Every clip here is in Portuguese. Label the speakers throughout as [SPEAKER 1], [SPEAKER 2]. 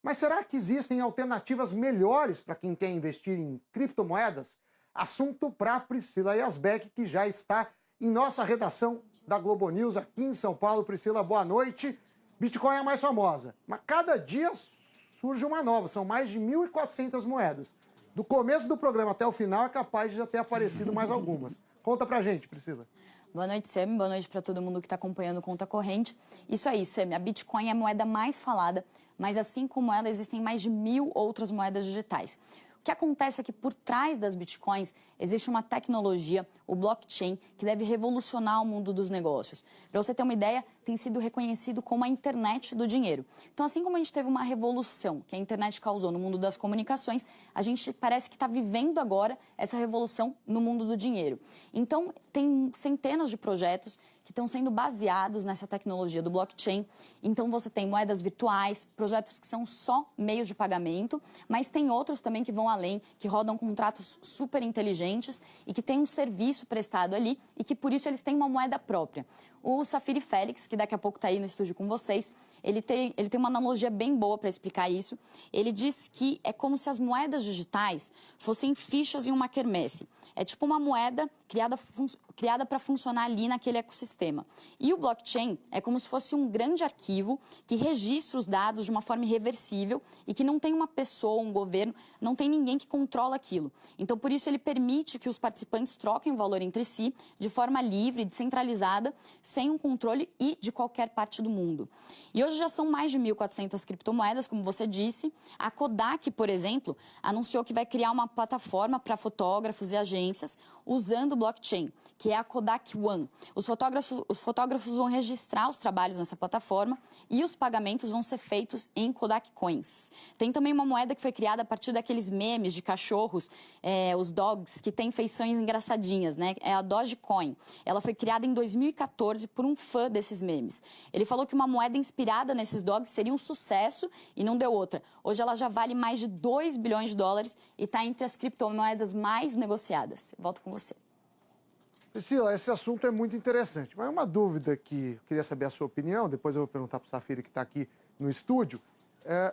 [SPEAKER 1] Mas será que existem alternativas melhores para quem quer investir em criptomoedas? Assunto para Priscila Yazbek, que já está em nossa redação da Globo News aqui em São Paulo. Priscila, boa noite. Bitcoin é a mais famosa, mas cada dia surge uma nova. São mais de 1.400 moedas. Do começo do programa até o final é capaz de já ter aparecido mais algumas. Conta pra gente, Priscila.
[SPEAKER 2] Boa noite, Sam. Boa noite para todo mundo que está acompanhando Conta Corrente. Isso aí, Sam. A Bitcoin é a moeda mais falada, mas assim como ela, existem mais de 1.000 outras moedas digitais. O que acontece é que por trás das Bitcoins existe uma tecnologia, o blockchain, que deve revolucionar o mundo dos negócios. Para você ter uma ideia, tem sido reconhecido como a internet do dinheiro. Então, assim como a gente teve uma revolução que a internet causou no mundo das comunicações, a gente parece que está vivendo agora essa revolução no mundo do dinheiro. Então, tem centenas de projetos que estão sendo baseados nessa tecnologia do blockchain. Então, você tem moedas virtuais, projetos que são só meios de pagamento, mas tem outros também que vão além, que rodam contratos super inteligentes e que têm um serviço prestado ali e que, por isso, eles têm uma moeda própria. O Safiri Félix, que daqui a pouco está aí no estúdio com vocês, ele tem uma analogia bem boa para explicar isso. Ele diz que é como se as moedas digitais fossem fichas em uma quermesse. É tipo uma moeda criada para funcionar ali naquele ecossistema. E o blockchain é como se fosse um grande arquivo que registra os dados de uma forma irreversível e que não tem uma pessoa, um governo, não tem ninguém que controla aquilo. Então, por isso, ele permite que os participantes troquem o valor entre si de forma livre, descentralizada, sem um controle e de qualquer parte do mundo. E hoje já são mais de 1.400 criptomoedas, como você disse. A Kodak, por exemplo, anunciou que vai criar uma plataforma para fotógrafos e agências usando o blockchain, que é a Kodak One. Os fotógrafos vão registrar os trabalhos nessa plataforma e os pagamentos vão ser feitos em Kodak Coins. Tem também uma moeda que foi criada a partir daqueles memes de cachorros, os dogs, que têm feições engraçadinhas, né? É a Dogecoin. Ela foi criada em 2014 por um fã desses memes. Ele falou que uma moeda inspirada nesses dogs seria um sucesso e não deu outra. Hoje ela já vale mais de 2 bilhões de dólares e está entre as criptomoedas mais negociadas. Volto com você.
[SPEAKER 1] Priscila, esse assunto é muito interessante, mas uma dúvida que eu queria saber a sua opinião, depois eu vou perguntar para o Safiri que está aqui no estúdio,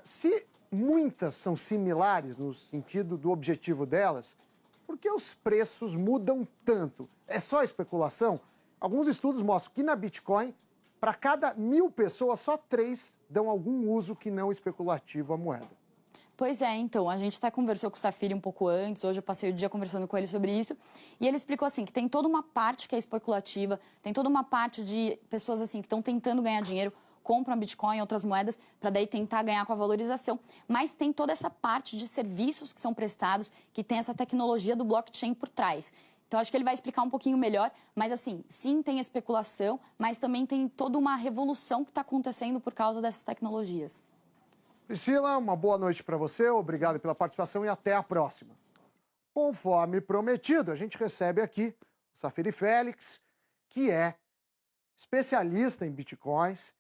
[SPEAKER 1] se muitas são similares no sentido do objetivo delas, por que os preços mudam tanto? É só especulação? Alguns estudos mostram que na Bitcoin, para cada 1.000 pessoas, só 3 dão algum uso que não especulativo à moeda.
[SPEAKER 2] Pois é, então, a gente até conversou com o Safiri um pouco antes, hoje eu passei o dia conversando com ele sobre isso, e ele explicou assim, que tem toda uma parte que é especulativa, tem toda uma parte de pessoas assim que estão tentando ganhar dinheiro, compram Bitcoin e outras moedas para daí tentar ganhar com a valorização, mas tem toda essa parte de serviços que são prestados, que tem essa tecnologia do blockchain por trás. Então, acho que ele vai explicar um pouquinho melhor, mas assim, sim, tem especulação, mas também tem toda uma revolução que está acontecendo por causa dessas tecnologias.
[SPEAKER 1] Priscila, uma boa noite para você, obrigado pela participação e até a próxima. Conforme prometido, a gente recebe aqui o Safiri Félix, que é especialista em bitcoins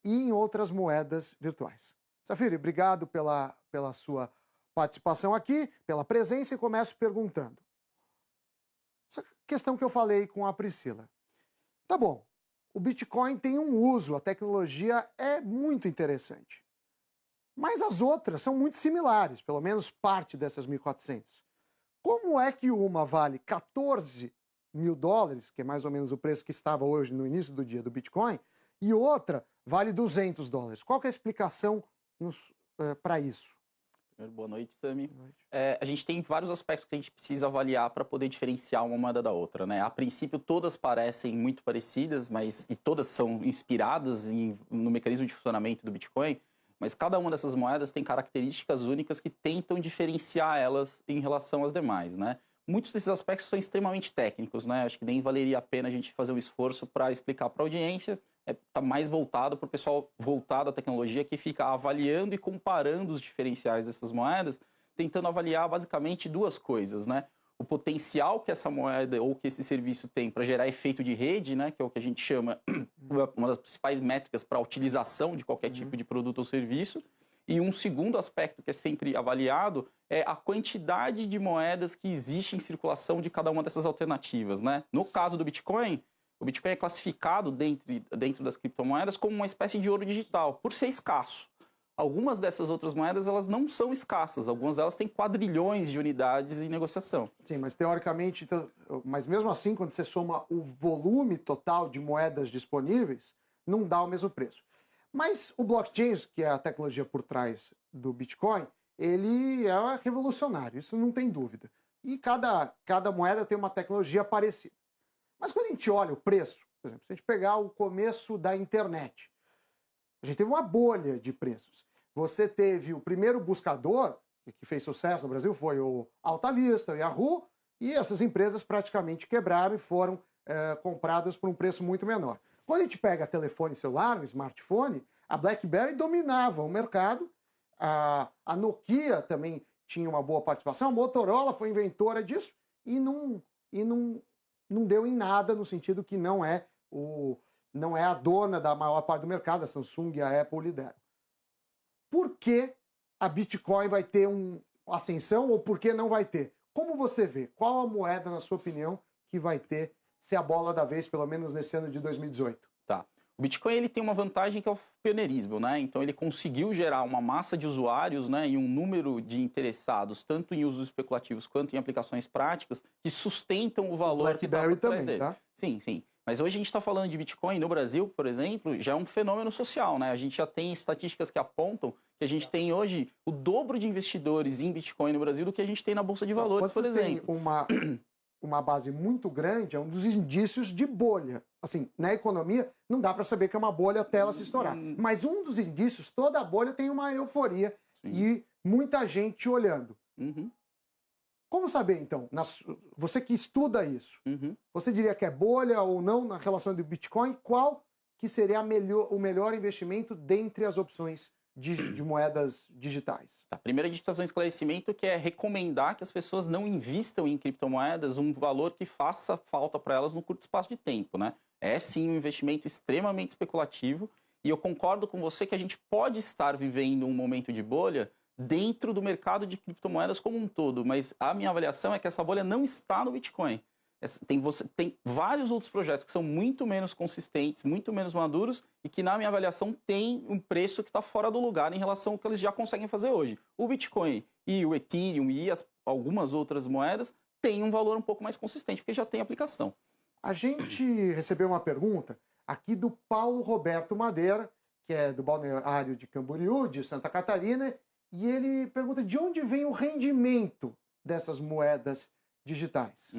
[SPEAKER 1] e em outras moedas virtuais. Safiri, obrigado pela sua participação aqui, pela presença, e começo perguntando. Essa questão que eu falei com a Priscila. Tá bom, o Bitcoin tem um uso, a tecnologia é muito interessante. Mas as outras são muito similares, pelo menos parte dessas 1.400. Como é que uma vale 14 mil dólares, que é mais ou menos o preço que estava hoje no início do dia do Bitcoin, e outra vale 200 dólares? Qual que é a explicação para isso?
[SPEAKER 3] Primeiro, boa noite, Sami. A gente tem vários aspectos que a gente precisa avaliar para poder diferenciar uma moeda da outra, né? A princípio, todas parecem muito parecidas, e todas são inspiradas no mecanismo de funcionamento do Bitcoin, mas cada uma dessas moedas tem características únicas que tentam diferenciar elas em relação às demais, né? Muitos desses aspectos são extremamente técnicos, né? Acho que nem valeria a pena a gente fazer um esforço para explicar para a audiência. Está mais voltado para o pessoal voltado à tecnologia que fica avaliando e comparando os diferenciais dessas moedas, tentando avaliar basicamente duas coisas, né? O potencial que essa moeda ou que esse serviço tem para gerar efeito de rede, né, que é o que a gente chama uma das principais métricas para a utilização de qualquer tipo de produto ou serviço. E um segundo aspecto que é sempre avaliado é a quantidade de moedas que existe em circulação de cada uma dessas alternativas, né? No caso do Bitcoin, o Bitcoin é classificado dentro das criptomoedas como uma espécie de ouro digital, por ser escasso. algumas dessas outras moedas elas não são escassas, algumas delas têm quadrilhões de unidades em negociação.
[SPEAKER 1] Sim, mas teoricamente, então, mas mesmo assim, quando você soma o volume total de moedas disponíveis, não dá o mesmo preço. Mas o blockchain, que é a tecnologia por trás do Bitcoin, ele é revolucionário, isso não tem dúvida. E cada moeda tem uma tecnologia parecida. Mas quando a gente olha o preço, por exemplo, se a gente pegar o começo da internet, a gente teve uma bolha de preços. Você teve o primeiro buscador, que fez sucesso no Brasil, foi o Alta Vista, o Yahoo, e essas empresas praticamente quebraram e foram compradas por um preço muito menor. Quando a gente pega telefone celular, um smartphone, a BlackBerry dominava o mercado, a Nokia também tinha uma boa participação, a Motorola foi inventora disso e não deu em nada, no sentido que não é a dona da maior parte do mercado, a Samsung e a Apple lideram. Por que a Bitcoin vai ter uma ascensão ou por que não vai ter? Como você vê? Qual a moeda, na sua opinião, que vai ser a bola da vez, pelo menos nesse ano de 2018?
[SPEAKER 3] Tá. O Bitcoin ele tem uma vantagem que é o pioneirismo, né? Então ele conseguiu gerar uma massa de usuários, né, e um número de interessados, tanto em usos especulativos quanto em aplicações práticas, que sustentam o valor que
[SPEAKER 1] BlackBerry
[SPEAKER 3] está por trás
[SPEAKER 1] também,
[SPEAKER 3] dele.
[SPEAKER 1] tá?
[SPEAKER 3] Sim, sim. Mas hoje a gente está falando de Bitcoin no Brasil, por exemplo, já é um fenômeno social, né? A gente já tem estatísticas que apontam que a gente tem hoje o dobro de investidores em Bitcoin no Brasil do que a gente tem na Bolsa de Valores, por exemplo.
[SPEAKER 1] Tem uma base muito grande, é um dos indícios de bolha. Assim, na economia, não dá para saber que é uma bolha até ela se estourar. Mas um dos indícios, toda bolha tem uma euforia. Sim. E muita gente olhando.
[SPEAKER 3] Uhum.
[SPEAKER 1] Como saber, então? Você que estuda isso, você diria que é bolha ou não na relação do Bitcoin? Qual que seria o melhor investimento dentre as opções de moedas digitais?
[SPEAKER 3] A primeira, a gente precisa fazer um esclarecimento que é recomendar que as pessoas não invistam em criptomoedas um valor que faça falta para elas no curto espaço de tempo, né? É sim um investimento extremamente especulativo e eu concordo com você que a gente pode estar vivendo um momento de bolha dentro do mercado de criptomoedas como um todo, mas a minha avaliação é que essa bolha não está no Bitcoin. Tem vários outros projetos que são muito menos consistentes, muito menos maduros e que, na minha avaliação, tem um preço que está fora do lugar em relação ao que eles já conseguem fazer hoje. O Bitcoin e o Ethereum e algumas outras moedas têm um valor um pouco mais consistente, porque já tem aplicação.
[SPEAKER 1] A gente recebeu uma pergunta aqui do Paulo Roberto Madeira, que é do balneário de Camboriú, de Santa Catarina, e ele pergunta de onde vem o rendimento dessas moedas digitais.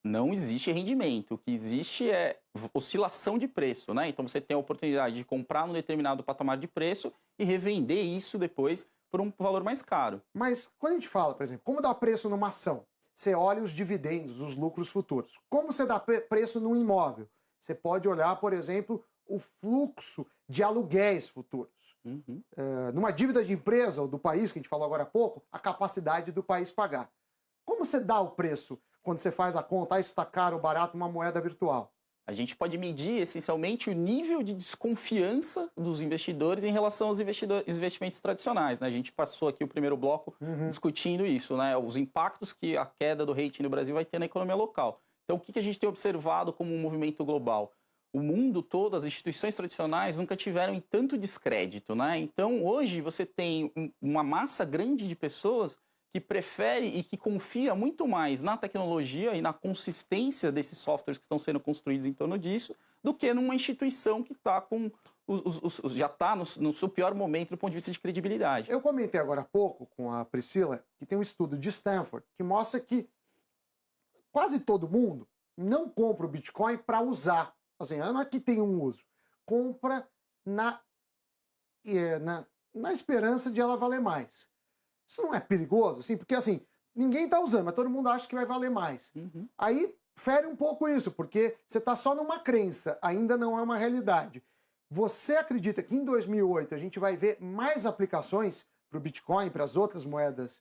[SPEAKER 3] Não existe rendimento. O que existe é oscilação de preço, né? Então você tem a oportunidade de comprar num determinado patamar de preço e revender isso depois por um valor mais caro.
[SPEAKER 1] Mas quando a gente fala, por exemplo, como dar preço numa ação? Você olha os dividendos, os lucros futuros. Como você dá preço num imóvel? Você pode olhar, por exemplo, o fluxo de aluguéis futuros. Numa dívida de empresa ou do país, que a gente falou agora há pouco, a capacidade do país pagar. Como você dá o preço quando você faz a conta, isso está caro ou barato, uma moeda virtual?
[SPEAKER 3] A gente pode medir, essencialmente, o nível de desconfiança dos investidores em relação aos investimentos tradicionais, né? A gente passou aqui o primeiro bloco discutindo isso, né? Os impactos que a queda do rating no Brasil vai ter na economia local. Então, o que a gente tem observado como um movimento global? O mundo todo, as instituições tradicionais nunca tiveram tanto descrédito, né? Então, hoje, você tem uma massa grande de pessoas que prefere e que confia muito mais na tecnologia e na consistência desses softwares que estão sendo construídos em torno disso, do que numa instituição que está com já está no seu pior momento do ponto de vista de credibilidade.
[SPEAKER 1] Eu comentei agora há pouco com a Priscila que tem um estudo de Stanford que mostra que quase todo mundo não compra o Bitcoin para usar. Assim, não é que tem um uso. Compra na esperança de ela valer mais. Isso não é perigoso? Assim, porque assim, ninguém está usando, mas todo mundo acha que vai valer mais. Aí fere um pouco isso, porque você está só numa crença, ainda não é uma realidade. Você acredita que em 2008 a gente vai ver mais aplicações para o Bitcoin, para as outras moedas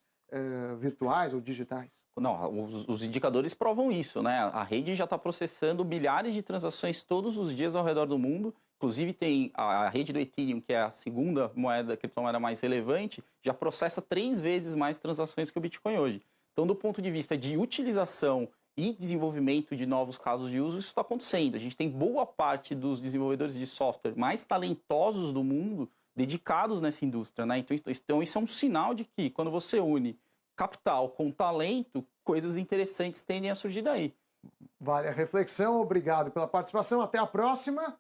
[SPEAKER 1] virtuais ou digitais?
[SPEAKER 3] Não, os indicadores provam isso, né? A rede já está processando milhares de transações todos os dias ao redor do mundo. Inclusive tem a rede do Ethereum, que é a segunda criptomoeda mais relevante, já processa 3 vezes mais transações que o Bitcoin hoje. Então, do ponto de vista de utilização e desenvolvimento de novos casos de uso, isso está acontecendo. A gente tem boa parte dos desenvolvedores de software mais talentosos do mundo dedicados nessa indústria, né? Então isso é um sinal de que quando você une capital com talento, coisas interessantes tendem a surgir daí.
[SPEAKER 1] Vale a reflexão, obrigado pela participação, até a próxima.